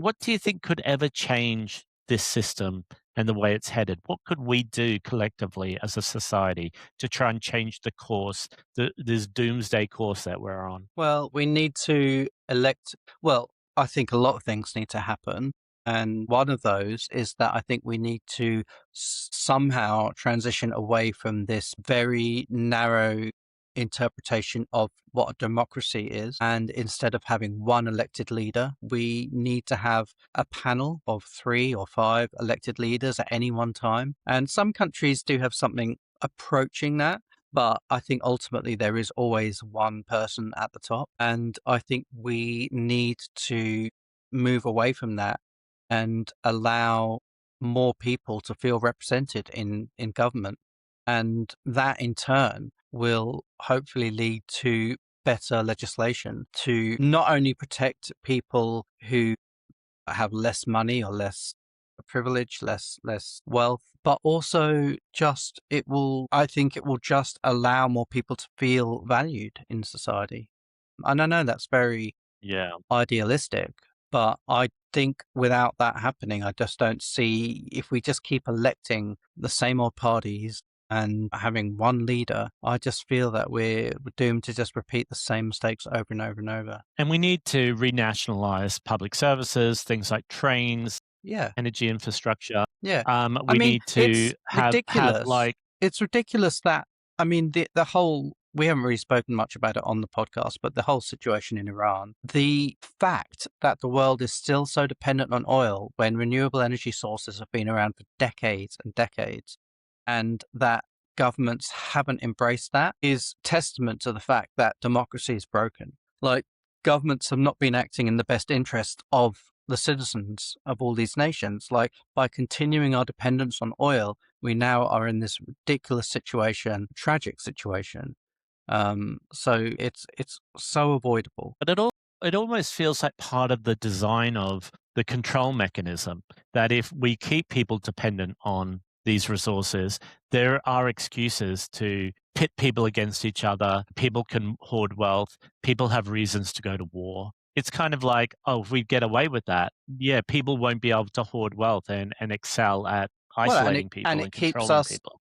what do you think could ever change this system and the way it's headed? What could we do collectively as a society to try and change the course, this doomsday course that we're on? Well, we need to elect, well, I think a lot of things need to happen. And one of those is that I think we need to somehow transition away from this very narrow interpretation of what a democracy is. And instead of having one elected leader, we need to have a panel of 3 or 5 elected leaders at any one time. And some countries do have something approaching that. But I think ultimately there is always one person at the top. And I think we need to move away from that and allow more people to feel represented in government. And that in turn will hopefully lead to better legislation to not only protect people who have less money or less privilege, less wealth, but also just I think it will just allow more people to feel valued in society. And I know that's very Yeah. idealistic, but I think without that happening, I just don't see, if we just keep electing the same old parties and having one leader, I just feel that we're doomed to just repeat the same mistakes over and over and over. And we need to renationalize public services, things like trains, Yeah. energy infrastructure. Yeah. I We mean, need to it's have ridiculous. like, It's ridiculous that, I mean, the whole, we haven't really spoken much about it on the podcast, but the whole situation in Iran, the fact that the world is still so dependent on oil when renewable energy sources have been around for decades and decades, and that governments haven't embraced that is testament to the fact that democracy is broken. Like, governments have not been acting in the best interest of the citizens of all these nations. Like, by continuing our dependence on oil, we now are in this ridiculous situation, tragic situation. So it's so avoidable. but it almost feels like part of the design of the control mechanism that if we keep people dependent on these resources, there are excuses to pit people against each other. People can hoard wealth. People have reasons to go to war. It's kind of like, oh, if we get away with that, yeah, people won't be able to hoard wealth and excel at Well, isolating and people it and keeps controlling people.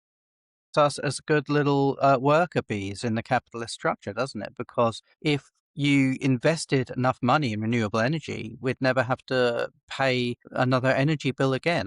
us as good little worker bees in the capitalist structure, doesn't it? Because if you invested enough money in renewable energy, we'd never have to pay another energy bill again.